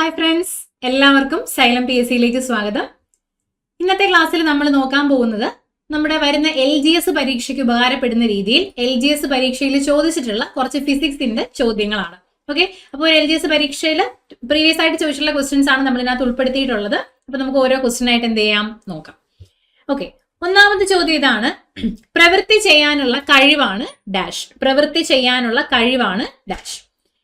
Hi friends, എല്ലാവർക്കും xylem PSCയിലേക്ക് സ്വാഗതം. ഇന്നത്തെ ക്ലാസ്സിൽ നമ്മൾ നോക്കാൻ പോകുന്നത് നമ്മുടെ വരുന്ന LGS പരീക്ഷയ്ക്ക് ഉപകാരപ്പെടുന്ന രീതിയിൽ LGS പരീക്ഷയിൽ ചോദിച്ചിട്ടുള്ള കുറച്ച് ഫിസിക്സിന്റെ ചോദ്യങ്ങളാണ്. ഓക്കെ, അപ്പോൾ LGS പരീക്ഷയിൽ പ്രീവിയസ് ആയിട്ട് ചോദിച്ചിട്ടുള്ള ക്വസ്റ്റ്യൻസ് ആണ് നമ്മൾ ഇതിനകത്ത് ഉൾപ്പെടുത്തിയിട്ടുള്ളത്. അപ്പോൾ നമുക്ക് ഓരോ ക്വസ്റ്റ്യൻ ആയിട്ട് എന്ത് ചെയ്യാം നോക്കാം. ഓക്കെ, ഒന്നാമത്തെ ചോദ്യം ഇതാണ്: പ്രവൃത്തി ചെയ്യാനുള്ള കഴിവാണ് ഡാഷ്. പ്രവൃത്തി ചെയ്യാനുള്ള കഴിവാണ് ഡാഷ്.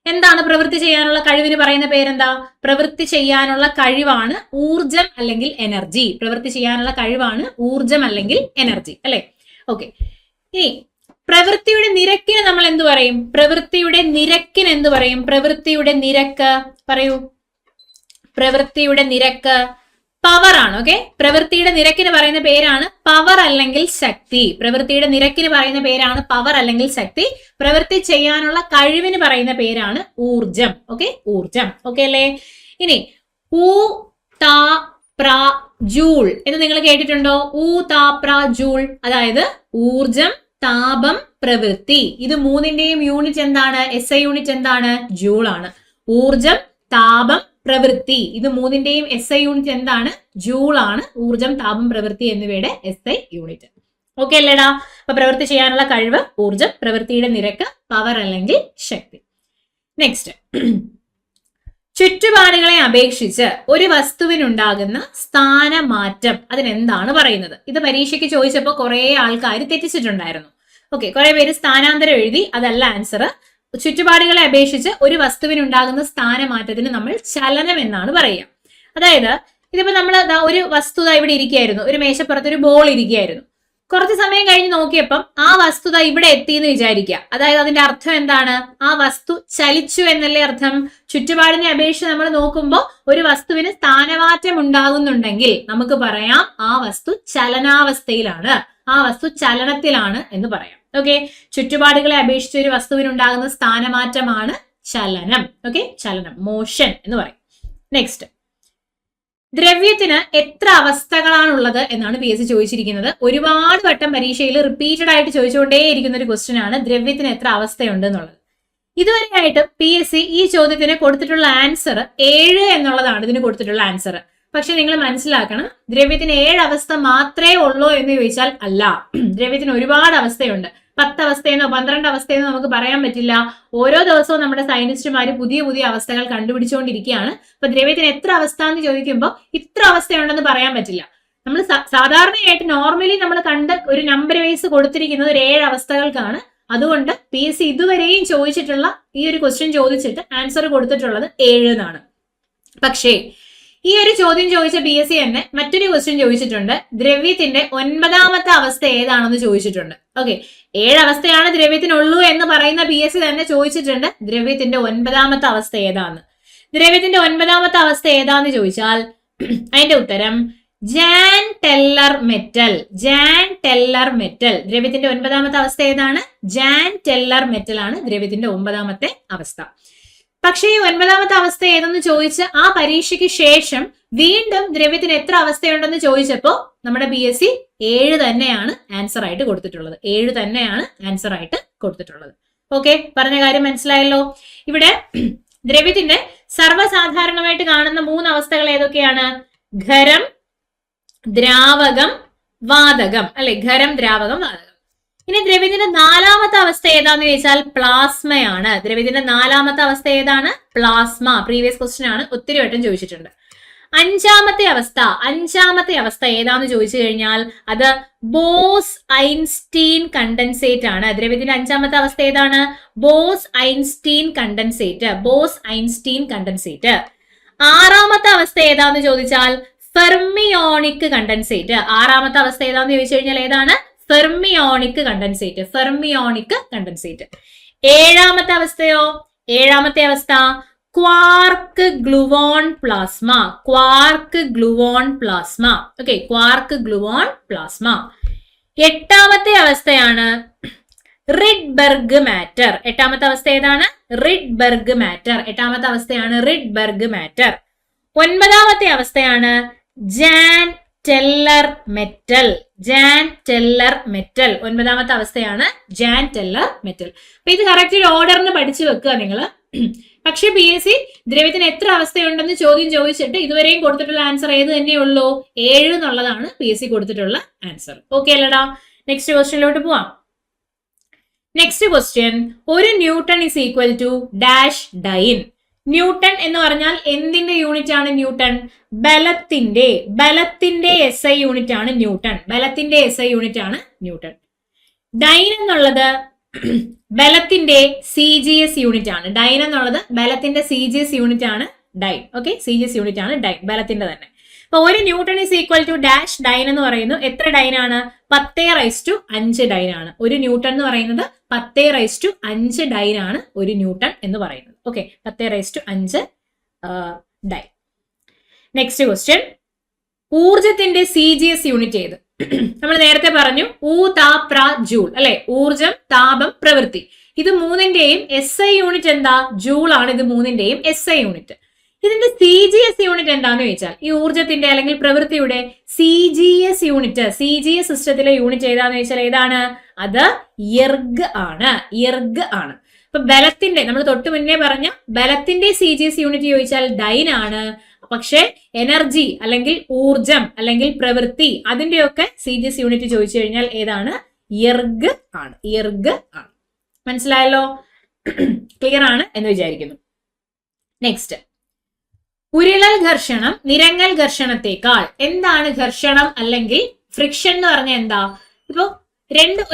എന്താണ് പ്രവൃത്തി ചെയ്യാനുള്ള കഴിവിന് പറയുന്ന പേരെന്താ? പ്രവൃത്തി ചെയ്യാനുള്ള കഴിവാണ് ഊർജം അല്ലെങ്കിൽ എനർജി. പ്രവൃത്തി ചെയ്യാനുള്ള കഴിവാണ് ഊർജം അല്ലെങ്കിൽ എനർജി, അല്ലെ? ഓക്കെ, ഇനി പ്രവൃത്തിയുടെ നിരക്കിന് നമ്മൾ എന്ത് പറയും? പ്രവൃത്തിയുടെ നിരക്കിന് എന്ത് പറയും? പ്രവൃത്തിയുടെ നിരക്ക് പറയൂ. പ്രവൃത്തിയുടെ നിരക്ക് പവർ ആണ്. ഓക്കെ, പ്രവൃത്തിയുടെ നിരക്കിന് പറയുന്ന പേരാണ് പവർ അല്ലെങ്കിൽ ശക്തി. പ്രവൃത്തിയുടെ നിരക്കിന് പറയുന്ന പേരാണ് പവർ അല്ലെങ്കിൽ ശക്തി. പ്രവൃത്തി ചെയ്യാനുള്ള കഴിവിന് പറയുന്ന പേരാണ് ഊർജം. ഓക്കെ, ഊർജം. ഓക്കെ അല്ലേ? ഇനി ഊ താ പ്ര ജൂൾ എന്ന് നിങ്ങൾ കേട്ടിട്ടുണ്ടോ? ഊ താ പ്ര ജൂൾ, അതായത് ഊർജം, താപം, പ്രവൃത്തി. ഇത് മൂന്നിന്റെയും യൂണിറ്റ് എന്താണ്? SI യൂണിറ്റ് എന്താണ്? ജൂൾ ആണ്. ഊർജം, താപം, പ്രവൃത്തി. ഇത് മൂന്നിന്റെയും SI യൂണിറ്റ് എന്താണ്? ജൂൾ ആണ്. ഊർജം, താപം, പ്രവൃത്തി എന്നിവയുടെ SI യൂണിറ്റ്. ഓക്കെ അല്ലേടാ? അപ്പൊ പ്രവൃത്തി ചെയ്യാനുള്ള കഴിവ് ഊർജം, പ്രവൃത്തിയുടെ നിരക്ക് പവർ അല്ലെങ്കിൽ ശക്തി. നെക്സ്റ്റ്, ചുറ്റുപാടുകളെ അപേക്ഷിച്ച് ഒരു വസ്തുവിനുണ്ടാകുന്ന സ്ഥാനമാറ്റം അതിനെന്താണ് പറയുന്നത്? ഇത് പരീക്ഷയ്ക്ക് ചോദിച്ചപ്പോൾ കുറെ ആൾക്കാർ തെറ്റിച്ചിട്ടുണ്ടായിരുന്നു. ഓക്കെ, കുറെ പേര് സ്ഥാനാന്തരം എഴുതി, അതല്ല ആൻസർ. ചുറ്റുപാടുകളെ അപേക്ഷിച്ച് ഒരു വസ്തുവിനുണ്ടാകുന്ന സ്ഥാനമാറ്റത്തിന് നമ്മൾ ചലനം എന്നാണ് പറയുക. അതായത് ഇതിപ്പോ നമ്മൾ ഒരു വസ്തുത ഇവിടെ ഇരിക്കുകയായിരുന്നു, ഒരു മേശപ്പുറത്ത് ഒരു ബോൾ ഇരിക്കുകയായിരുന്നു. കുറച്ച് സമയം കഴിഞ്ഞ് നോക്കിയപ്പം ആ വസ്തുത ഇവിടെ എത്തി എന്ന് വിചാരിക്കുക. അതായത് അതിന്റെ അർത്ഥം എന്താണ്? ആ വസ്തു ചലിച്ചു എന്നല്ലേ അർത്ഥം. ചുറ്റുപാടിനെ അപേക്ഷിച്ച് നമ്മൾ നോക്കുമ്പോൾ ഒരു വസ്തുവിന് സ്ഥാനമാറ്റം ഉണ്ടാകുന്നുണ്ടെങ്കിൽ നമുക്ക് പറയാം ആ വസ്തു ചലനാവസ്ഥയിലാണ്, ആ വസ്തു ചലനത്തിലാണ് എന്ന് പറയാം. ഓക്കെ, ചുറ്റുപാടുകളെ അപേക്ഷിച്ച് ഒരു വസ്തുവിനുണ്ടാകുന്ന സ്ഥാനമാറ്റമാണ് ചലനം. ഓക്കെ, ചലനം, മോഷൻ എന്ന് പറയും. നെക്സ്റ്റ്, ദ്രവ്യത്തിന് എത്ര അവസ്ഥകളാണുള്ളത് എന്നാണ് PSC ചോദിച്ചിരിക്കുന്നത്. ഒരുപാട് വട്ടം പരീക്ഷയിൽ റിപ്പീറ്റഡ് ആയിട്ട് ചോദിച്ചുകൊണ്ടേയിരിക്കുന്ന ഒരു ക്വസ്റ്റ്യൻ ആണ് ദ്രവ്യത്തിന് എത്ര അവസ്ഥയുണ്ട് എന്നുള്ളത്. ഇതുവരെയായിട്ട് PSC ഈ ചോദ്യത്തിന് കൊടുത്തിട്ടുള്ള ആൻസർ 7 എന്നുള്ളതാണ് ഇതിന് കൊടുത്തിട്ടുള്ള ആൻസർ. പക്ഷെ നിങ്ങൾ മനസ്സിലാക്കണം, ദ്രവ്യത്തിന് 7 അവസ്ഥ മാത്രമേ ഉള്ളൂ എന്ന് ചോദിച്ചാൽ അല്ല. ദ്രവ്യത്തിന് ഒരുപാട് അവസ്ഥയുണ്ട്. 10 അവസ്ഥയെന്നോ 12 അവസ്ഥയെന്നോ നമുക്ക് പറയാൻ പറ്റില്ല. ഓരോ ദിവസവും നമ്മുടെ സയന്റിസ്റ്റുമാര് പുതിയ പുതിയ അവസ്ഥകൾ കണ്ടുപിടിച്ചുകൊണ്ടിരിക്കുകയാണ്. അപ്പൊ ദ്രവ്യത്തിന് എത്ര അവസ്ഥ എന്ന് ചോദിക്കുമ്പോൾ ഇത്ര അവസ്ഥയുണ്ടെന്ന് പറയാൻ പറ്റില്ല. നമ്മൾ സാധാരണയായിട്ട് നോർമലി നമ്മൾ കണ്ട ഒരു നമ്പർ വൈസ് കൊടുത്തിരിക്കുന്നത് ഒരു 7 അവസ്ഥകൾക്കാണ്. അതുകൊണ്ട് PSC ഇതുവരെയും ചോദിച്ചിട്ടുള്ള ഈ ഒരു ക്വസ്റ്റ്യൻ ചോദിച്ചിട്ട് ആൻസർ കൊടുത്തിട്ടുള്ളത് 7 എന്നാണ്. പക്ഷേ ഈ ഒരു ചോദ്യം ചോദിച്ച PSC തന്നെ മറ്റൊരു ക്വസ്റ്റ്യൻ ചോദിച്ചിട്ടുണ്ട്. ദ്രവ്യത്തിന്റെ 9ാമത്തെ അവസ്ഥ ഏതാണെന്ന് ചോദിച്ചിട്ടുണ്ട്. ഓക്കെ, 7 അവസ്ഥയാണ് ദ്രവ്യത്തിനുള്ളൂ എന്ന് പറയുന്ന PSC തന്നെ ചോദിച്ചിട്ടുണ്ട് ദ്രവ്യത്തിന്റെ 9ാമത്തെ അവസ്ഥ ഏതാന്ന്. ദ്രവ്യത്തിന്റെ 9ാമത്തെ അവസ്ഥ ഏതാന്ന് ചോദിച്ചാൽ അതിന്റെ ഉത്തരം Jahn Teller metal. Jahn Teller metal. ദ്രവ്യത്തിന്റെ 9ാമത്തെ അവസ്ഥ ഏതാണ്? ജാൻ ടെല്ലർ മെറ്റൽ ആണ് ദ്രവ്യത്തിന്റെ 9ാമത്തെ അവസ്ഥ. പക്ഷേ ഈ 9ാമത്തെ അവസ്ഥ ഏതെന്ന് ചോദിച്ച് ആ പരീക്ഷയ്ക്ക് ശേഷം വീണ്ടും ദ്രവ്യത്തിന് എത്ര അവസ്ഥയുണ്ടെന്ന് ചോദിച്ചപ്പോൾ നമ്മുടെ PSC 7 തന്നെയാണ് ആൻസർ ആയിട്ട് കൊടുത്തിട്ടുള്ളത്. 7 തന്നെയാണ് ആൻസർ ആയിട്ട് കൊടുത്തിട്ടുള്ളത്. ഓക്കെ, പറഞ്ഞ കാര്യം മനസ്സിലായല്ലോ. ഇവിടെ ദ്രവ്യത്തിന്റെ സർവ്വസാധാരണമായിട്ട് കാണുന്ന 3 അവസ്ഥകൾ ഏതൊക്കെയാണ്? ഖരം, ദ്രാവകം, വാതകം, അല്ലെ? ഖരം, ദ്രാവകം, വാതകം. ഇനി ദ്രവ്യത്തിന്റെ 4ാമത്തെ അവസ്ഥ ഏതാന്ന് ചോദിച്ചാൽ പ്ലാസ്മയാണ്. ദ്രവ്യത്തിന്റെ 4ാമത്തെ അവസ്ഥ ഏതാണ്? പ്ലാസ്മ. പ്രീവിയസ് ക്വസ്റ്റ്യൻ ആണ്, ഒത്തിരി വട്ടം ചോദിച്ചിട്ടുണ്ട്. 5ാമത്തെ അവസ്ഥ ഏതാന്ന് ചോദിച്ചു കഴിഞ്ഞാൽ അത് ബോസ് ഐൻസ്റ്റീൻ കണ്ടൻസേറ്റ് ആണ്. ദ്രവ്യത്തിന്റെ 5ാമത്തെ അവസ്ഥ ഏതാണ്? Bose Einstein condensate. Bose Einstein condensate. 6ാമത്തെ അവസ്ഥ ഏതാന്ന് ചോദിച്ചാൽ ഫെർമിയോണിക് കണ്ടൻസേറ്റ്. 6ാമത്തെ അവസ്ഥ ഏതാന്ന് ചോദിച്ചു കഴിഞ്ഞാൽ ഏതാണ്? Fermionic condensate. Fermionic condensate. 7ാമത്തെ അവസ്ഥയോ? 7ാമത്തെ അവസ്ഥ quark gluon plasma. Quark gluon plasma. Okay, quark gluon plasma. 8ാമത്തെ അവസ്ഥയാണ് റിഡ്ബർഗ് മാറ്റർ. 8ാമത്തെ അവസ്ഥ ഏതാണ്? റിഡ്ബർഗ് മാറ്റർ. 8ാമത്തെ അവസ്ഥയാണ് റിഡ്ബർഗ് മാറ്റർ. 9ാമത്തെ അവസ്ഥയാണ് Jahn Teller metal. Jahn Teller metal. 9ാമത്തെ അവസ്ഥയാണ് ജാൻ ടെല്ലർ മെറ്റൽ. അപ്പൊ ഇത് കറക്റ്റ് ഒരു ഓർഡറിന് പഠിച്ചു വെക്കുക നിങ്ങൾ. പക്ഷെ PSC ദ്രവ്യത്തിന് എത്ര അവസ്ഥയുണ്ടെന്ന് ചോദ്യം ചോദിച്ചിട്ട് ഇതുവരെയും കൊടുത്തിട്ടുള്ള ആൻസർ ഏത് തന്നെയുള്ളൂ? 7 എന്നുള്ളതാണ് PSC കൊടുത്തിട്ടുള്ള ആൻസർ. ഓക്കെ അല്ലടാ? നെക്സ്റ്റ് ക്വസ്റ്റ്യനിലോട്ട് പോവാം. നെക്സ്റ്റ് ക്വസ്റ്റ്യൻ, ഒരു newton is equal to dash dyne. Newton എന്ന് പറഞ്ഞാൽ എന്തിന്റെ യൂണിറ്റ് ആണ് ന്യൂട്ടൺ? ബലത്തിന്റെ SI യൂണിറ്റ് ആണ് ന്യൂട്ടൺ. ബലത്തിന്റെ SI യൂണിറ്റ് ആണ് ന്യൂട്ടൺ. ഡൈൻ എന്നുള്ളത് ബലത്തിന്റെ CGS യൂണിറ്റ് ആണ്. ഡൈൻ എന്നുള്ളത് ബലത്തിന്റെ CGS യൂണിറ്റ് ആണ് ഡൈൻ. ഓക്കെ, CGS യൂണിറ്റ് ആണ് ഡൈൻ, ബലത്തിന്റെ തന്നെ. അപ്പൊ ഒരു newton is equal to dash dyne എന്ന് പറയുന്നു. എത്ര ഡൈൻ ആണ്? 10⁻5 ഡൈൻ ആണ്. ഒരു ന്യൂട്ടൺ എന്ന് പറയുന്നത് 10⁻5 ഡൈൻ ആണ് ഒരു ന്യൂട്ടൺ എന്ന് പറയുന്നത്. Okay, 10⁻5 dyne. നെക്സ്റ്റ് ക്വസ്റ്റ്യൻ, ഊർജത്തിന്റെ CGS യൂണിറ്റ് ഏത്? നമ്മൾ നേരത്തെ പറഞ്ഞു ജൂൾ അല്ലെ? ഊർജം, താപം, പ്രവൃത്തി. ഇത് മൂന്നിന്റെയും SI യൂണിറ്റ് എന്താ? ജൂൾ ആണ്. ഇത് മൂന്നിന്റെയും SI യൂണിറ്റ്. ഇതിന്റെ CGS യൂണിറ്റ് എന്താന്ന് ചോദിച്ചാൽ, ഈ ഊർജത്തിന്റെ അല്ലെങ്കിൽ പ്രവൃത്തിയുടെ CGS യൂണിറ്റ്, CGS സിസ്റ്റത്തിലെ യൂണിറ്റ് ഏതാന്ന് ചോദിച്ചാൽ ഏതാണ്? അത് എർഗ് ആണ്. എർഗ് ആണ്. ഇപ്പൊ ബലത്തിന്റെ, നമ്മൾ തൊട്ട് മുന്നേ പറഞ്ഞ ബലത്തിന്റെ CGS യൂണിറ്റ് ചോദിച്ചാൽ ഡൈൻ ആണ്. പക്ഷെ എനർജി അല്ലെങ്കിൽ ഊർജം അല്ലെങ്കിൽ പ്രവൃത്തി അതിന്റെയൊക്കെ CGS യൂണിറ്റ് ചോദിച്ചു കഴിഞ്ഞാൽ ഏതാണ്? എർഗ് ആണ്. എർഗ് ആണ്. മനസ്സിലായല്ലോ? ക്ലിയർ ആണ് എന്ന് വിചാരിക്കുന്നു. നെക്സ്റ്റ്, ഉരുളൽ ഘർഷണം നിരങ്ങൽ ഘർഷണത്തെക്കാൾ. എന്താണ് ഘർഷണം അല്ലെങ്കിൽ ഫ്രിക്ഷൻ എന്ന് പറഞ്ഞാൽ എന്താ? ഇപ്പൊ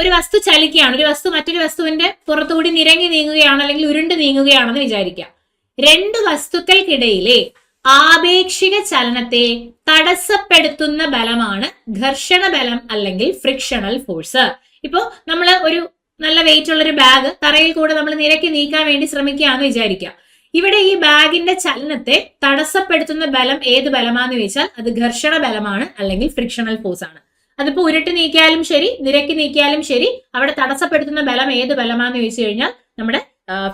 ഒരു വസ്തു ചലിക്കുകയാണ്, ഒരു വസ്തു മറ്റൊരു വസ്തുവിന്റെ പുറത്തുകൂടി നിരങ്ങി നീങ്ങുകയാണ് അല്ലെങ്കിൽ ഉരുണ്ട് നീങ്ങുകയാണെന്ന് വിചാരിക്കാം. രണ്ട് വസ്തുക്കൾക്കിടയിലെ ആപേക്ഷിക ചലനത്തെ തടസ്സപ്പെടുത്തുന്ന ബലമാണ് ഘർഷണ ബലം അല്ലെങ്കിൽ ഫ്രിക്ഷണൽ ഫോഴ്സ്. ഇപ്പോ നമ്മൾ ഒരു നല്ല വെയിറ്റ് ഉള്ള ഒരു ബാഗ് തറയിൽ കൂടെ നമ്മൾ നിരക്കി നീക്കാൻ വേണ്ടി ശ്രമിക്കുകയാണെന്ന് വിചാരിക്കാം. ഇവിടെ ഈ ബാഗിന്റെ ചലനത്തെ തടസ്സപ്പെടുത്തുന്ന ബലം ഏത് ബലമാന്ന് ചോദിച്ചാൽ അത് ഘർഷണ ബലമാണ് അല്ലെങ്കിൽ ഫ്രിക്ഷണൽ ഫോഴ്സ് ആണ്. അതിപ്പോ ഉരുട്ടി നീക്കിയാലും ശരി, നിരക്കി നീക്കിയാലും ശരി, അവിടെ തടസ്സപ്പെടുത്തുന്ന ബലം ഏത് ബലമാന്ന് ചോദിച്ചു കഴിഞ്ഞാൽ നമ്മുടെ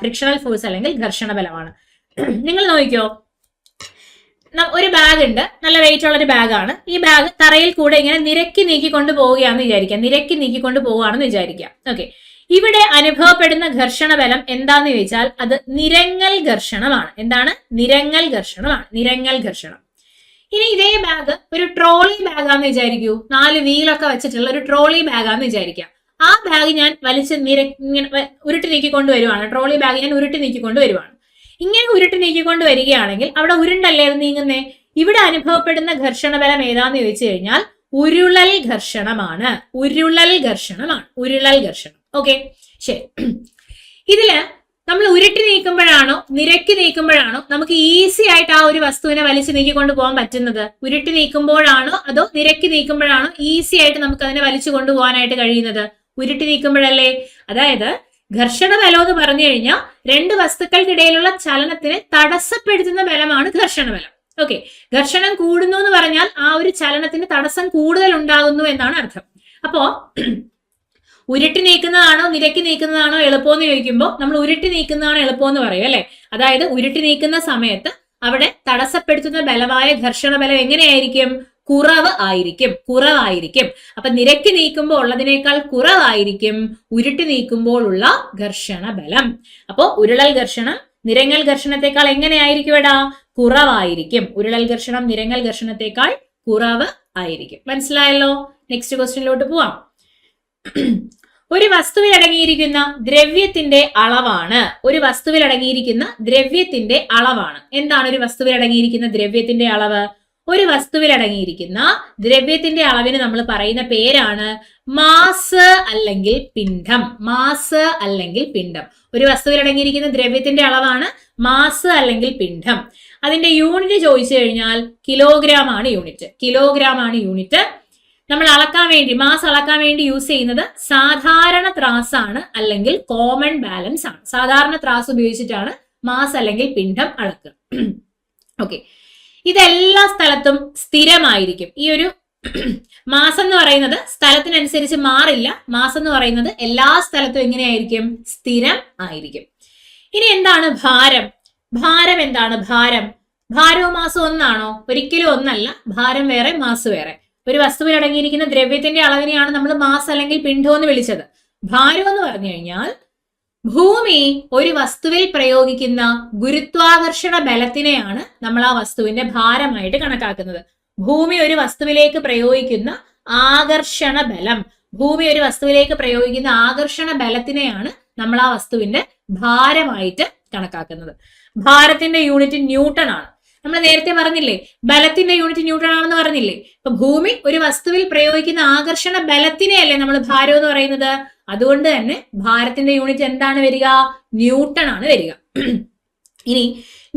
ഫ്രിക്ഷണൽ ഫോഴ്സ് അല്ലെങ്കിൽ ഘർഷണ ബലമാണ്. നിങ്ങൾ നോക്കിക്കോ, ഒരു ബാഗ് ഉണ്ട്, നല്ല വെയിറ്റ് ഉള്ള ഒരു ബാഗാണ്. ഈ ബാഗ് തറയിൽ കൂടെ ഇങ്ങനെ നിരക്കി നീക്കിക്കൊണ്ട് പോവുകയാണെന്ന് വിചാരിക്കാം. നിരക്കി നീക്കിക്കൊണ്ട് പോവുകയാണെന്ന് വിചാരിക്കാം. ഓക്കെ, ഇവിടെ അനുഭവപ്പെടുന്ന ഘർഷണ ബലം എന്താന്ന് ചോദിച്ചാൽ അത് നിരങ്ങൽ ഘർഷണമാണ്. എന്താണ്? നിരങ്ങൽ ഘർഷണമാണ്. നിരങ്ങൽ ഘർഷണം. ഇനി ഇതേ ബാഗ് ഒരു ട്രോളി ബാഗാന്ന് വിചാരിക്കൂ. 4 വീലൊക്കെ വെച്ചിട്ടുള്ള ഒരു ട്രോളി ബാഗാന്ന് വിചാരിക്കാം. ആ ബാഗ് ഞാൻ വലിച്ച് ഉരുട്ടി നീക്കിക്കൊണ്ട് വരുവാണ്. ട്രോളി ബാഗ് ഞാൻ ഉരുട്ടി നീക്കിക്കൊണ്ട് വരുവാണ്. ഇങ്ങനെ ഉരുട്ടി നീക്കിക്കൊണ്ട് വരികയാണെങ്കിൽ അവിടെ ഉരുണ്ടല്ലേ അത് നീങ്ങുന്നേ. ഇവിടെ അനുഭവപ്പെടുന്ന ഘർഷണ ബലം ഏതാന്ന് ചോദിച്ചു കഴിഞ്ഞാൽ ഉരുളൽ ഘർഷണമാണ്. ഉരുളൽ ഘർഷണമാണ്. ഉരുളൽ ഘർഷണം. ഓക്കെ, ശരി. ഇതില് നമ്മൾ ഉരുട്ടി നീക്കുമ്പോഴാണോ നിരക്കി നീക്കുമ്പോഴാണോ നമുക്ക് ഈസി ആയിട്ട് ആ ഒരു വസ്തുവിനെ വലിച്ചു നീക്കിക്കൊണ്ട് പോകാൻ പറ്റുന്നത്? ഉരുട്ടി നീക്കുമ്പോഴാണോ അതോ നിരക്കി നീക്കുമ്പോഴാണോ ഈസി ആയിട്ട് നമുക്ക് അതിനെ വലിച്ചു കൊണ്ടുപോകാനായിട്ട് കഴിയുന്നത്? ഉരുട്ടി നീക്കുമ്പോഴല്ലേ. അതായത് ഘർഷണ ബലം എന്ന് പറഞ്ഞു കഴിഞ്ഞാൽ രണ്ട് വസ്തുക്കൾക്കിടയിലുള്ള ചലനത്തിനെ തടസ്സപ്പെടുത്തുന്ന ബലമാണ് ഘർഷണ ബലം. ഓക്കെ, ഘർഷണം കൂടുന്നു എന്ന് പറഞ്ഞാൽ ആ ഒരു ചലനത്തിന് തടസ്സം കൂടുതൽ ഉണ്ടാകുന്നു എന്നാണ് അർത്ഥം. അപ്പോ ഉരുട്ടി നീക്കുന്നതാണോ നിരക്കി നീക്കുന്നതാണോ എളുപ്പമെന്ന് ചോദിക്കുമ്പോൾ നമ്മൾ ഉരുട്ടി നീക്കുന്നതാണ് എളുപ്പമെന്ന് പറയും അല്ലെ. അതായത് ഉരുട്ടി നീക്കുന്ന സമയത്ത് അവിടെ തടസ്സപ്പെടുത്തുന്ന ബലമായ ഘർഷണ ബലം എങ്ങനെയായിരിക്കും? കുറവായിരിക്കും. അപ്പൊ നിരക്കി നീക്കുമ്പോൾ ഉള്ളതിനേക്കാൾ കുറവായിരിക്കും ഉരുട്ടി നീക്കുമ്പോൾ ഉള്ള ഘർഷണ ബലം. അപ്പോ ഉരുളൽ ഘർഷണം നിരങ്ങൽ ഘർഷണത്തെക്കാൾ എങ്ങനെയായിരിക്കും എടാ? കുറവായിരിക്കും. ഉരുളൽ ഘർഷണം നിരങ്ങൽ ഘർഷണത്തെക്കാൾ കുറവ് ആയിരിക്കും. മനസ്സിലായല്ലോ? നെക്സ്റ്റ് ക്വസ്റ്റ്യനിലോട്ട് പോവാം. ഒരു വസ്തുവിൽ അടങ്ങിയിരിക്കുന്ന ദ്രവ്യത്തിന്റെ അളവാണ്. ഒരു വസ്തുവിൽ അടങ്ങിയിരിക്കുന്ന ദ്രവ്യത്തിന്റെ അളവാണ്. എന്താണ് ഒരു വസ്തുവിൽ അടങ്ങിയിരിക്കുന്ന ദ്രവ്യത്തിന്റെ അളവ്? ഒരു വസ്തുവിൽ അടങ്ങിയിരിക്കുന്ന ദ്രവ്യത്തിന്റെ അളവിന് നമ്മൾ പറയുന്ന പേരാണ് മാസ് അല്ലെങ്കിൽ പിണ്ഡം. മാസ് അല്ലെങ്കിൽ പിണ്ഡം. ഒരു വസ്തുവിൽ അടങ്ങിയിരിക്കുന്ന ദ്രവ്യത്തിന്റെ അളവാണ് മാസ് അല്ലെങ്കിൽ പിണ്ഡം. അതിന്റെ യൂണിറ്റ് ചോദിച്ചു കഴിഞ്ഞാൽ കിലോഗ്രാം ആണ് യൂണിറ്റ്. കിലോഗ്രാം ആണ് യൂണിറ്റ്. നമ്മൾ അളക്കാൻ വേണ്ടി മാസ് അളക്കാൻ വേണ്ടി യൂസ് ചെയ്യുന്നത് സാധാരണ ത്രാസ് ആണ് അല്ലെങ്കിൽ കോമൺ ബാലൻസ് ആണ്. സാധാരണ ത്രാസ് ഉപയോഗിച്ചിട്ടാണ് മാസ് അല്ലെങ്കിൽ പിണ്ഡം അളക്കുക. ഓക്കെ, ഇതെല്ലാ സ്ഥലത്തും സ്ഥിരമായിരിക്കും. ഈ ഒരു മാസം എന്ന് പറയുന്നത് സ്ഥലത്തിനനുസരിച്ച് മാറില്ല. മാസം എന്ന് പറയുന്നത് എല്ലാ സ്ഥലത്തും എങ്ങനെയായിരിക്കും? സ്ഥിരം ആയിരിക്കും. ഇനി എന്താണ് ഭാരം? ഭാരം എന്താണ്? ഭാരവും മാസവും ഒന്നാണോ? ഒരിക്കലും ഒന്നല്ല. ഭാരം വേറെ, മാസ് വേറെ. ഒരു വസ്തുവിൽ അടങ്ങിയിരിക്കുന്ന ദ്രവ്യത്തിന്റെ അളവിനെയാണ് നമ്മൾ മാസ് അല്ലെങ്കിൽ പിണ്ഡം എന്ന് വിളിച്ചത്. ഭാരം എന്ന് പറഞ്ഞു കഴിഞ്ഞാൽ ഭൂമി ഒരു വസ്തുവിൽ പ്രയോഗിക്കുന്ന ഗുരുത്വാകർഷണ ബലത്തിനെയാണ് നമ്മൾ ആ വസ്തുവിന്റെ ഭാരമായിട്ട് കണക്കാക്കുന്നത്. ഭൂമി ഒരു വസ്തുവിലേക്ക് പ്രയോഗിക്കുന്ന ആകർഷണ ബലം, ഭൂമി ഒരു വസ്തുവിലേക്ക് പ്രയോഗിക്കുന്ന ആകർഷണ ബലത്തിനെയാണ് നമ്മൾ ആ വസ്തുവിന്റെ ഭാരമായിട്ട് കണക്കാക്കുന്നത്. ഭാരത്തിന്റെ യൂണിറ്റ് ന്യൂട്ടൺ ആണ്. നമ്മൾ നേരത്തെ പറഞ്ഞില്ലേ ബലത്തിന്റെ യൂണിറ്റ് ന്യൂട്ടൺ ആണെന്ന് പറഞ്ഞില്ലേ. ഇപ്പൊ ഭൂമി ഒരു വസ്തുവിൽ പ്രയോഗിക്കുന്ന ആകർഷണ ബലത്തിനെയല്ലേ നമ്മൾ ഭാരം എന്ന് പറയുന്നത്. അതുകൊണ്ട് തന്നെ ഭാരത്തിന്റെ യൂണിറ്റ് എന്താണ് വരിക? ന്യൂട്ടൺ ആണ് വരിക. ഇനി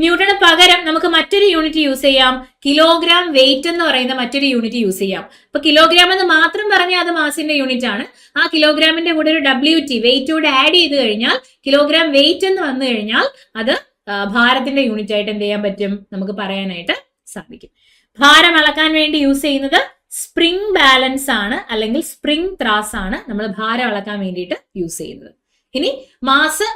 ന്യൂട്ടന് പകരം നമുക്ക് മറ്റൊരു യൂണിറ്റ് യൂസ് ചെയ്യാം. കിലോഗ്രാം വെയിറ്റ് എന്ന് പറയുന്ന മറ്റൊരു യൂണിറ്റ് യൂസ് ചെയ്യാം. ഇപ്പൊ കിലോഗ്രാം എന്ന് മാത്രം പറഞ്ഞാൽ അത് മാസിന്റെ യൂണിറ്റ് ആണ്. ആ കിലോഗ്രാമിന്റെ കൂടെ ഒരു WT വെയിറ്റ് കൂടെ ആഡ് ചെയ്ത് കഴിഞ്ഞാൽ കിലോഗ്രാം വെയിറ്റ് എന്ന് വന്നു കഴിഞ്ഞാൽ അത് ഭാരത്തിന്റെ യൂണിറ്റ് ആയിട്ട് എന്ത് ചെയ്യാൻ പറ്റും? നമുക്ക് പറയാനായിട്ട് സാധിക്കും. ഭാരം അളക്കാൻ വേണ്ടി യൂസ് ചെയ്യുന്നത് സ്പ്രിംഗ് ബാലൻസ് ആണ്, അല്ലെങ്കിൽ സ്പ്രിംഗ് ത്രാസ് ആണ് നമ്മൾ ഭാരം അളക്കാൻ വേണ്ടിയിട്ട് യൂസ് ചെയ്യുന്നത്. ഇനി മാസ്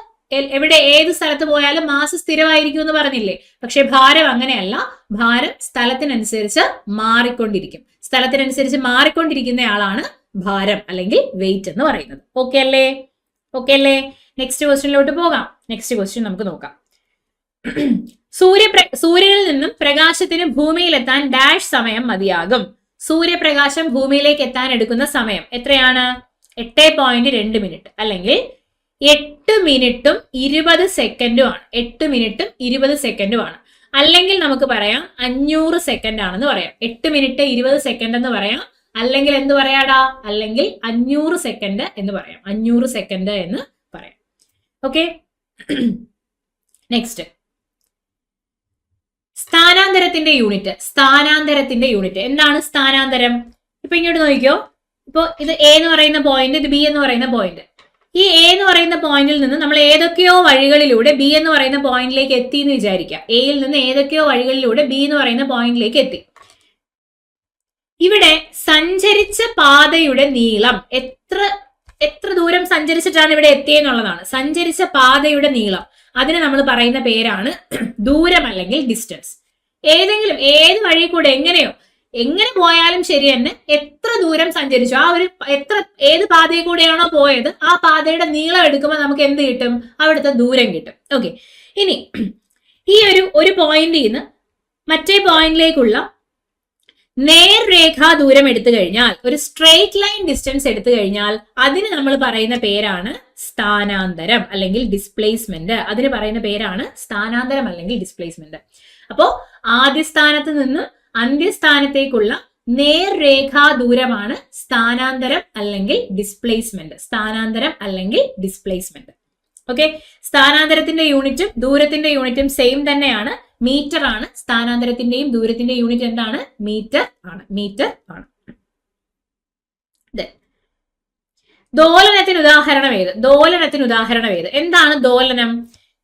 എവിടെ ഏത് സ്ഥലത്ത് പോയാലും മാസ് സ്ഥിരമായിരിക്കും എന്ന് പറഞ്ഞില്ലേ. പക്ഷെ ഭാരം അങ്ങനെയല്ല. ഭാരം സ്ഥലത്തിനനുസരിച്ച് മാറിക്കൊണ്ടിരിക്കും. സ്ഥലത്തിനനുസരിച്ച് മാറിക്കൊണ്ടിരിക്കുന്ന ആളാണ് ഭാരം അല്ലെങ്കിൽ വെയിറ്റ് എന്ന് പറയുന്നത്. ഓക്കെ അല്ലേ? ഓക്കെ അല്ലേ? നെക്സ്റ്റ് ക്വസ്റ്റ്യനിലോട്ട് പോകാം. നെക്സ്റ്റ് ക്വസ്റ്റ്യൻ നമുക്ക് നോക്കാം. സൂര്യനിൽ നിന്നും പ്രകാശത്തിന് ഭൂമിയിലെത്താൻ ഡാഷ് സമയം മതിയാകും. സൂര്യപ്രകാശം ഭൂമിയിലേക്ക് എത്താൻ എടുക്കുന്ന സമയം എത്രയാണ്? 8.2 മിനിറ്റ് അല്ലെങ്കിൽ 8 മിനിറ്റും 20 സെക്കൻഡുമാണ്. 8 മിനിറ്റും 20 സെക്കൻഡുമാണ്. അല്ലെങ്കിൽ നമുക്ക് പറയാം 500 സെക്കൻഡ് ആണെന്ന് പറയാം. 8 മിനിറ്റ് 20 സെക്കൻഡ് എന്ന് പറയാം. അല്ലെങ്കിൽ എന്ത് പറയാടാ? അല്ലെങ്കിൽ 500 സെക്കൻഡ് എന്ന് പറയാം. 500 സെക്കൻഡ് എന്ന് പറയാം. ഓക്കെ, നെക്സ്റ്റ് സ്ഥാനാന്തരത്തിന്റെ യൂണിറ്റ്. സ്ഥാനാന്തരത്തിന്റെ യൂണിറ്റ് എന്താണ്? സ്ഥാനാന്തരം ഇപ്പൊ ഇങ്ങോട്ട് നോക്കിക്കോ. ഇപ്പൊ ഇത് എ എന്ന് പറയുന്ന പോയിന്റ്, ഇത് ബി എന്ന് പറയുന്ന പോയിന്റ്. ഈ എ എന്ന് പറയുന്ന പോയിന്റിൽ നിന്ന് നമ്മൾ ഏതൊക്കെയോ വഴികളിലൂടെ ബി എന്ന് പറയുന്ന പോയിന്റിലേക്ക് എത്തി എന്ന് വിചാരിക്കുക. എയിൽ നിന്ന് ഏതൊക്കെയോ വഴികളിലൂടെ ബി എന്ന് പറയുന്ന പോയിന്റിലേക്ക് എത്തി. ഇവിടെ സഞ്ചരിച്ച പാതയുടെ നീളം എത്ര ദൂരം സഞ്ചരിച്ചിട്ടാണ് ഇവിടെ എത്തിയെന്നുള്ളതാണ്. സഞ്ചരിച്ച പാതയുടെ നീളം, അതിന് നമ്മൾ പറയുന്ന പേരാണ് ദൂരം അല്ലെങ്കിൽ ഡിസ്റ്റൻസ്. ഏത് വഴി കൂടെ എങ്ങനെ പോയാലും ശരി തന്നെ എത്ര ദൂരം സഞ്ചരിച്ചു, ഏത് പാതയിൽ കൂടെയാണോ പോയത് ആ പാതയുടെ നീളം എടുക്കുമ്പോൾ നമുക്ക് എന്ത് കിട്ടും? അവിടുത്തെ ദൂരം കിട്ടും. ഓക്കെ, ഇനി ഈ ഒരു പോയിന്റിൽ നിന്ന് മറ്റേ പോയിന്റിലേക്കുള്ള നേർരേഖാ ദൂരം എടുത്തു കഴിഞ്ഞാൽ, ഒരു സ്ട്രെയിറ്റ് ലൈൻ ഡിസ്റ്റൻസ് എടുത്തു കഴിഞ്ഞാൽ അതിന് നമ്മൾ പറയുന്ന പേരാണ് സ്ഥാനാന്തരം അല്ലെങ്കിൽ ഡിസ്പ്ലേസ്മെന്റ്. അതിന് പറയുന്ന പേരാണ് സ്ഥാനാന്തരം അല്ലെങ്കിൽ ഡിസ്പ്ലേസ്മെന്റ്. അപ്പോ ആദ്യ സ്ഥാനത്ത് നിന്ന് അന്ത്യസ്ഥാനത്തേക്കുള്ള നേർരേഖാ ദൂരമാണ് സ്ഥാനാന്തരം അല്ലെങ്കിൽ ഡിസ്പ്ലേസ്മെന്റ്. സ്ഥാനാന്തരം അല്ലെങ്കിൽ ഡിസ്പ്ലേസ്മെന്റ്. ഓക്കെ, സ്ഥാനാന്തരത്തിന്റെ യൂണിറ്റും ദൂരത്തിന്റെ യൂണിറ്റും സെയിം തന്നെയാണ്. മീറ്റർ ആണ്. സ്ഥാനാന്തരത്തിന്റെയും ദൂരത്തിന്റെ യൂണിറ്റ് എന്താണ്? മീറ്റർ ആണ്. മീറ്റർ ആണ്. ദോലനത്തിന് ഉദാഹരണം ഏത്? ദോലനത്തിന് ഉദാഹരണം ഏത്? എന്താണ് ദോലനം?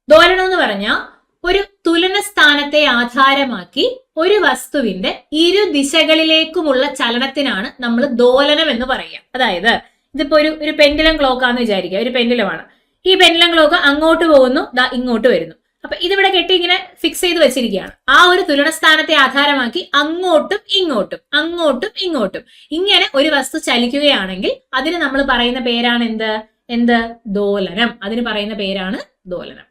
ദോലനം എന്ന് പറഞ്ഞാൽ ഒരു തുലന സ്ഥാനത്തെ ആധാരമാക്കി ഒരു വസ്തുവിന്റെ ഇരു ദിശകളിലേക്കുമുള്ള ചലനത്തിനാണ് നമ്മൾ ദോലനം എന്ന് പറയുക. അതായത് ഇതിപ്പോ ഒരു പെൻഡുലം ക്ലോക്ക് ആണെന്ന് വിചാരിക്കുക. ഒരു പെൻഡുലമാണ്. ഈ പെൻഡുലം ക്ലോക്ക് അങ്ങോട്ട് പോകുന്നു, ഇങ്ങോട്ട് വരുന്നു. അപ്പൊ ഇതിവിടെ കെട്ടി ഇങ്ങനെ ഫിക്സ് ചെയ്ത് വെച്ചിരിക്കുകയാണ്. ആ ഒരു തുലന സ്ഥാനത്തെ ആധാരമാക്കി അങ്ങോട്ടും ഇങ്ങോട്ടും ഇങ്ങനെ ഒരു വസ്തു ചലിക്കുകയാണെങ്കിൽ അതിന് നമ്മൾ പറയുന്ന പേരാണ് എന്ത്? ദോലനം. അതിന് പറയുന്ന പേരാണ് ദോലനം.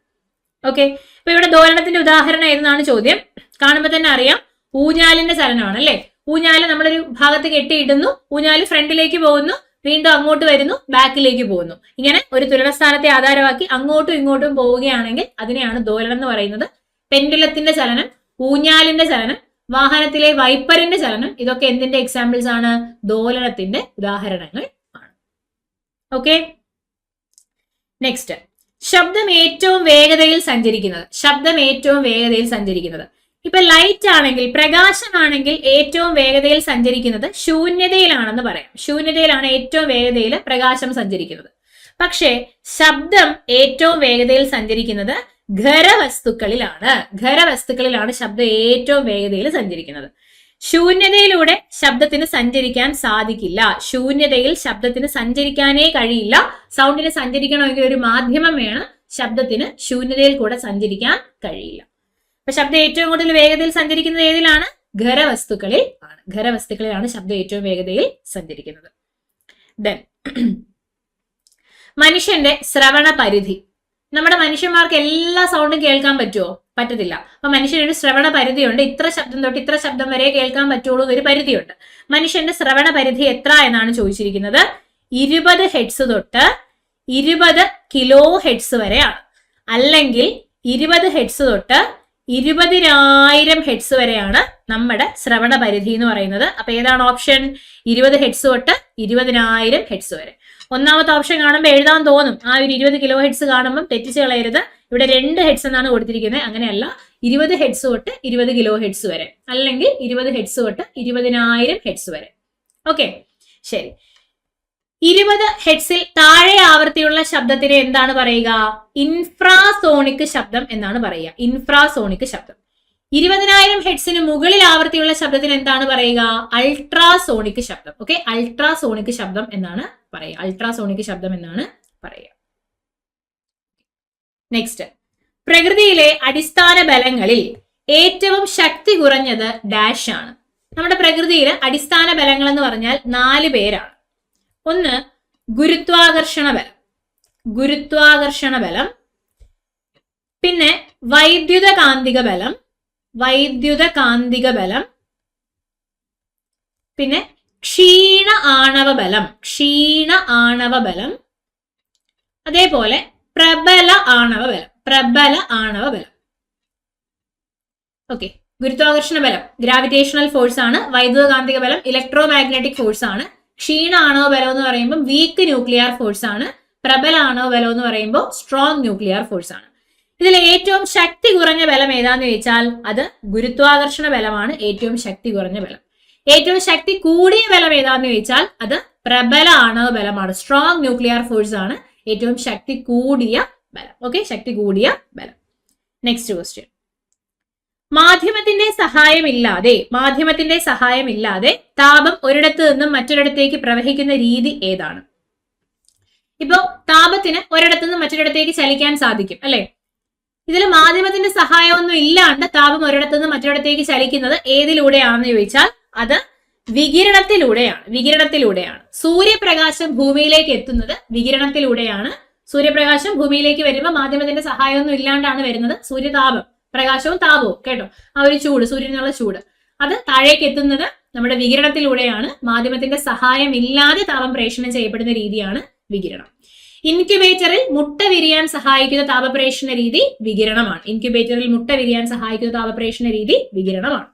ഓക്കെ, ഇപ്പൊ ഇവിടെ ദോലനത്തിന്റെ ഉദാഹരണം ഏതെന്നാണ് ചോദ്യം. കാണുമ്പോൾ തന്നെ അറിയാം, ഊഞ്ഞാലിന്റെ ചലനമാണ് അല്ലെ. ഊഞ്ഞാല് നമ്മളൊരു ഭാഗത്ത് കെട്ടിയിടുന്നു, ഊഞ്ഞാല് ഫ്രണ്ടിലേക്ക് പോകുന്നു, വീണ്ടും അങ്ങോട്ട് വരുന്നു, ബാക്കിലേക്ക് പോകുന്നു. ഇങ്ങനെ ഒരു തുലനസ്ഥാനത്തെ ആധാരമാക്കി അങ്ങോട്ടും ഇങ്ങോട്ടും പോവുകയാണെങ്കിൽ അതിനെയാണ് ദോലനം എന്ന് പറയുന്നത്. പെൻഡുലത്തിന്റെ ചലനം, ഊഞ്ഞാലിന്റെ ചലനം, വാഹനത്തിലെ വൈപ്പറിന്റെ ചലനം, ഇതൊക്കെ എന്തിന്റെ എക്സാമ്പിൾസ് ആണ്? ദോലനത്തിന്റെ ഉദാഹരണങ്ങൾ ആണ്. ഓക്കെ, നെക്സ്റ്റ് ശബ്ദം ഏറ്റവും വേഗതയിൽ സഞ്ചരിക്കുന്നത്. ഇപ്പൊ ലൈറ്റ് ആണെങ്കിൽ, പ്രകാശമാണെങ്കിൽ ഏറ്റവും വേഗതയിൽ സഞ്ചരിക്കുന്നത് ശൂന്യതയിലാണെന്ന് പറയാം. ശൂന്യതയിലാണ് ഏറ്റവും വേഗതയിൽ പ്രകാശം സഞ്ചരിക്കുന്നത്. പക്ഷേ ശബ്ദം ഏറ്റവും വേഗതയിൽ സഞ്ചരിക്കുന്നത് ഖരവസ്തുക്കളിലാണ് ശബ്ദം ഏറ്റവും വേഗതയിൽ സഞ്ചരിക്കുന്നത്. ശൂന്യതയിലൂടെ ശബ്ദത്തിന് സഞ്ചരിക്കാൻ സാധിക്കില്ല. ശൂന്യതയിൽ ശബ്ദത്തിന് സഞ്ചരിക്കാനേ കഴിയില്ല. സൗണ്ടിന് സഞ്ചരിക്കണമെങ്കിൽ ഒരു മാധ്യമം വേണം. ശബ്ദത്തിന് ശൂന്യതയിൽ കൂടെ സഞ്ചരിക്കാൻ കഴിയില്ല. അപ്പൊ ശബ്ദം ഏറ്റവും കൂടുതൽ വേഗതയിൽ സഞ്ചരിക്കുന്നത് ഏതിലാണ്? ഖരവസ്തുക്കളിലാണ് ശബ്ദം ഏറ്റവും വേഗതയിൽ സഞ്ചരിക്കുന്നത്. മനുഷ്യന്റെ ശ്രവണ പരിധി നമ്മുടെ മനുഷ്യന്മാർക്ക് എല്ലാ സൗണ്ടും കേൾക്കാൻ പറ്റുമോ? പറ്റത്തില്ല. അപ്പൊ മനുഷ്യനൊരു ശ്രവണ പരിധിയുണ്ട്. ഇത്ര ശബ്ദം തൊട്ട് ഇത്ര ശബ്ദം വരെ കേൾക്കാൻ പറ്റുള്ളൂ എന്നൊരു പരിധിയുണ്ട്. മനുഷ്യന്റെ ശ്രവണ പരിധി എത്ര എന്നാണ് ചോദിച്ചിരിക്കുന്നത്. 20 ഹെഡ്സ് തൊട്ട് 20 കിലോ ഹെഡ്സ് വരെയാണ്. അല്ലെങ്കിൽ 20 ഹെഡ്സ് തൊട്ട് 20,000 ഹെഡ്സ് വരെയാണ് നമ്മുടെ ശ്രവണ പരിധി എന്ന് പറയുന്നത്. അപ്പൊ ഏതാണ് ഓപ്ഷൻ? 20 ഹെഡ്സ് തൊട്ട് 20,000 ഹെഡ്സ് വരെ. ഒന്നാമത്തെ ഓപ്ഷൻ കാണുമ്പോൾ എഴുതാൻ തോന്നും. ആ ഒരു 20 കിലോ ഹെഡ്സ് കാണുമ്പോൾ തെറ്റിച്ച് കളയരുത്. ഇവിടെ 2 ഹെഡ്സ് എന്നാണ് കൊടുത്തിരിക്കുന്നത്. അങ്ങനെയല്ല, 20 ഹെഡ്സ് തൊട്ട് 20 കിലോ ഹെഡ്സ് വരെ, അല്ലെങ്കിൽ 20 ഹെഡ്സ് തൊട്ട് 20,000 ഹെഡ്സ് വരെ. ഓക്കെ, ശരി. 20 ഹെഡ്സിൽ താഴെ ആവൃത്തിയുള്ള ശബ്ദത്തിന് എന്താണ് പറയുക? ഇൻഫ്രാസോണിക് ശബ്ദം എന്നാണ് പറയുക. ഇൻഫ്രാസോണിക് ശബ്ദം. 20,000 ഹെഡ്സിന് മുകളിൽ ആവൃത്തിയുള്ള ശബ്ദത്തിന് എന്താണ് പറയുക? അൾട്രാസോണിക് ശബ്ദം. ഓക്കെ, അൾട്രാസോണിക് ശബ്ദം എന്നാണ് പറയുക. അൾട്രാസോണിക് ശബ്ദം എന്നാണ് പറയുക. നെക്സ്റ്റ്, പ്രകൃതിയിലെ അടിസ്ഥാന ബലങ്ങളിൽ ഏറ്റവും ശക്തി കുറഞ്ഞത് ഡാഷ് ആണ്. നമ്മുടെ പ്രകൃതിയിലെ അടിസ്ഥാന ബലങ്ങൾ എന്ന് പറഞ്ഞാൽ 4 പേരാണ്. ഒന്ന് ഗുരുത്വാകർഷണ ബലം, ഗുരുത്വാകർഷണ ബലം. പിന്നെ വൈദ്യുത കാന്തിക ബലം, വൈദ്യുത കാന്തിക ബലം. പിന്നെ ക്ഷീണ ആണവ ബലം, ക്ഷീണ ആണവ ബലം. അതേപോലെ പ്രബല ആണവ ബലം, പ്രബല ആണവ ബലം. ഓക്കെ, ഗുരുത്വാകർഷണ ബലം ഗ്രാവിറ്റേഷണൽ ഫോഴ്സ് ആണ്. വൈദ്യുത കാന്തിക ബലം ഇലക്ട്രോ മാഗ്നറ്റിക് ഫോഴ്സ് ആണ്. ക്ഷീണ ആണവ ബലം എന്ന് പറയുമ്പോൾ വീക്ക് ന്യൂക്ലിയർ ഫോഴ്സ് ആണ്. പ്രബല ആണവ ബലം എന്ന് പറയുമ്പോൾ സ്ട്രോങ് ന്യൂക്ലിയർ ഫോഴ്സ് ആണ്. ഇതിൽ ഏറ്റവും ശക്തി കുറഞ്ഞ ബലം ഏതാന്ന് ചോദിച്ചാൽ അത് ഗുരുത്വാകർഷണ ബലമാണ്. ഏറ്റവും ശക്തി കുറഞ്ഞ ബലം. ഏറ്റവും ശക്തി കൂടിയ ബലം ഏതാന്ന് ചോദിച്ചാൽ അത് പ്രബല ആണവ ബലമാണ്. സ്ട്രോങ് ന്യൂക്ലിയർ ഫോഴ്സ് ആണ് ഏറ്റവും ശക്തി കൂടിയ ബലം. ഓക്കെ, ശക്തി കൂടിയ ബലം. Next question. മാധ്യമത്തിന്റെ സഹായമില്ലാതെ താപം ഒരിടത്ത് നിന്നും മറ്റൊരിടത്തേക്ക് പ്രവഹിക്കുന്ന രീതി ഏതാണ്? ഇപ്പോ താപത്തിന് ഒരിടത്തു നിന്നും മറ്റൊരിടത്തേക്ക് ചലിക്കാൻ സാധിക്കും അല്ലെ? ഇതിൽ മാധ്യമത്തിന്റെ സഹായമൊന്നും ഇല്ലാണ്ട് താപം ഒരിടത്തു നിന്നും മറ്റൊരിടത്തേക്ക് ചലിക്കുന്നത് ഏതിലൂടെയാണെന്ന് ചോദിച്ചാൽ അത് വികിരണത്തിലൂടെയാണ്. വികിരണത്തിലൂടെയാണ്. സൂര്യപ്രകാശം ഭൂമിയിലേക്ക് എത്തുന്നത് വികിരണത്തിലൂടെയാണ്. സൂര്യപ്രകാശം ഭൂമിയിലേക്ക് വരുമ്പോൾ മാധ്യമത്തിന്റെ സഹായമൊന്നും ഇല്ലാണ്ടാണ് വരുന്നത്. സൂര്യതാപം, പ്രകാശവും താപവും, കേട്ടോ, ആ ഒരു ചൂട്, സൂര്യനുള്ള ചൂട്, അത് താഴേക്ക് എത്തുന്നത് നമ്മുടെ വികിരണത്തിലൂടെയാണ്. മാധ്യമത്തിന്റെ സഹായം ഇല്ലാതെ താപം പ്രേഷണം ചെയ്യപ്പെടുന്ന രീതിയാണ് വികിരണം. ഇൻക്യുബേറ്ററിൽ മുട്ട വിരിയാൻ സഹായിക്കുന്ന താപപ്രേഷണ രീതി വികിരണമാണ്. ഇൻക്യുബേറ്ററിൽ മുട്ട വിരിയാൻ സഹായിക്കുന്ന താപപ്രേഷണ രീതി വികിരണമാണ്.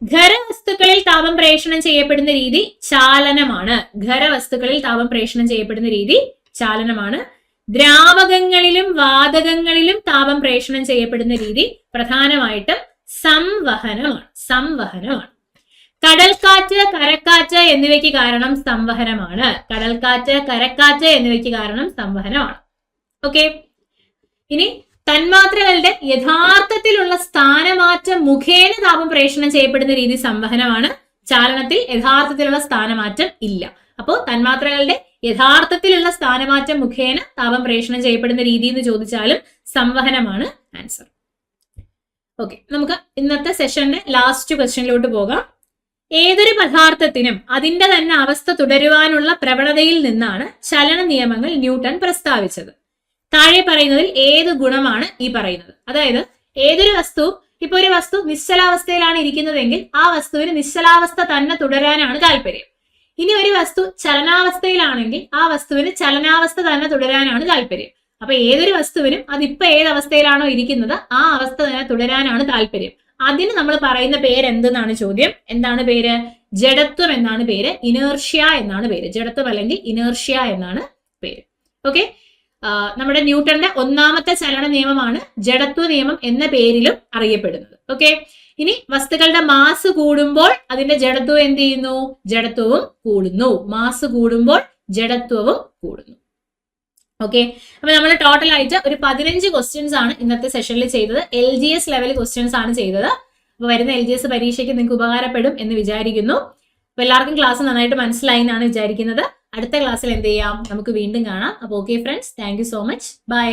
ഖരവസ്തുക്കളിൽ താപം പ്രേഷണം ചെയ്യപ്പെടുന്ന രീതി ചാലനമാണ്. ഖരവസ്തുക്കളിൽ താപം പ്രേഷണം ചെയ്യപ്പെടുന്ന രീതി ചാലനമാണ്. ദ്രാവകങ്ങളിലും വാതകങ്ങളിലും താപം പ്രേഷണം ചെയ്യപ്പെടുന്ന രീതി പ്രധാനമായിട്ടും സംവഹനമാണ്. സംവഹനമാണ്. കടൽക്കാറ്റ്, കരക്കാറ്റ് എന്നിവയ്ക്ക് കാരണം സംവഹനമാണ്. കടൽക്കാറ്റ്, കരക്കാറ്റ് എന്നിവയ്ക്ക് കാരണം സംവഹനമാണ്. ഓക്കെ, ഇനി തന്മാത്രകളുടെ യഥാർത്ഥത്തിലുള്ള സ്ഥാനമാറ്റം മുഖേന താപം പ്രേഷണം ചെയ്യപ്പെടുന്ന രീതി സംവഹനമാണ്. ചാലനത്തിൽ യഥാർത്ഥത്തിലുള്ള സ്ഥാനമാറ്റം ഇല്ല. അപ്പോൾ തന്മാത്രകളുടെ യഥാർത്ഥത്തിലുള്ള സ്ഥാനമാറ്റം മുഖേന താപം പ്രേഷണം ചെയ്യപ്പെടുന്ന രീതി എന്ന് ചോദിച്ചാലും സംവഹനമാണ് ആൻസർ. ഓക്കെ, നമുക്ക് ഇന്നത്തെ സെഷന്റെ ലാസ്റ്റ് ക്വസ്റ്റ്യനിലോട്ട് പോകാം. ഏതൊരു പദാർത്ഥത്തിനും അതിന്റെ തന്നെ അവസ്ഥ തുടരുവാനുള്ള പ്രവണതയിൽ നിന്നാണ് ചലന നിയമങ്ങൾ ന്യൂട്ടൺ പ്രസ്താവിച്ചത്. താഴെ പറയുന്നതിൽ ഏത് ഗുണമാണ് ഈ പറയുന്നത്? അതായത് ഏതൊരു വസ്തു, ഇപ്പൊ ഒരു വസ്തു നിശ്ചലാവസ്ഥയിലാണ് ഇരിക്കുന്നതെങ്കിൽ ആ വസ്തുവിന് നിശ്ചലാവസ്ഥ തന്നെ തുടരാനാണ് താല്പര്യം. ഇനി ഒരു വസ്തു ചലനാവസ്ഥയിലാണെങ്കിൽ ആ വസ്തുവിന് ചലനാവസ്ഥ തന്നെ തുടരാനാണ് താല്പര്യം. അപ്പൊ ഏതൊരു വസ്തുവിനും അതിപ്പോ ഏത് അവസ്ഥയിലാണോ ഇരിക്കുന്നത് ആ അവസ്ഥ തന്നെ തുടരാനാണ് താല്പര്യം. അതിന് നമ്മൾ പറയുന്ന പേര് എന്തെന്നാണ് ചോദ്യം. എന്താണ് പേര്? ജഡത്വം എന്നാണ് പേര്. ഇനേർഷ്യ എന്നാണ് പേര്. ജഡത്വം അല്ലെങ്കിൽ ഇനേർഷ്യ എന്നാണ് പേര്. ഓക്കെ, നമ്മുടെ ന്യൂട്ടന്റെ ഒന്നാമത്തെ ചലന നിയമമാണ് ജഡത്വ നിയമം എന്ന പേരിലും അറിയപ്പെടുന്നത്. ഓക്കെ, ഇനി വസ്തുക്കളുടെ മാസ് കൂടുമ്പോൾ അതിന്റെ ജഡത്വം എന്ത് ചെയ്യുന്നു? ജഡത്വവും കൂടുന്നു. മാസ് കൂടുമ്പോൾ ജഡത്വവും കൂടുന്നു. ഓക്കെ, അപ്പൊ നമ്മൾ ടോട്ടൽ ആയിട്ട് ഒരു 15 ക്വസ്റ്റ്യൻസ് ആണ് ഇന്നത്തെ സെഷനിൽ ചെയ്തത്. LGS ലെവൽ ക്വസ്റ്റ്യൻസ് ആണ് ചെയ്തത്. അപ്പൊ വരുന്ന LGS പരീക്ഷയ്ക്ക് നിങ്ങൾക്ക് ഉപകാരപ്പെടും എന്ന് വിചാരിക്കുന്നു. അപ്പൊ എല്ലാവർക്കും ക്ലാസ് നന്നായിട്ട് മനസ്സിലായി എന്നാണ് വിചാരിക്കുന്നത്. അടുത്ത ക്ലാസ്സിൽ എന്ത് ചെയ്യാം? നമുക്ക് വീണ്ടും കാണാം. അപ്പൊ okay friends, thank you so much. By.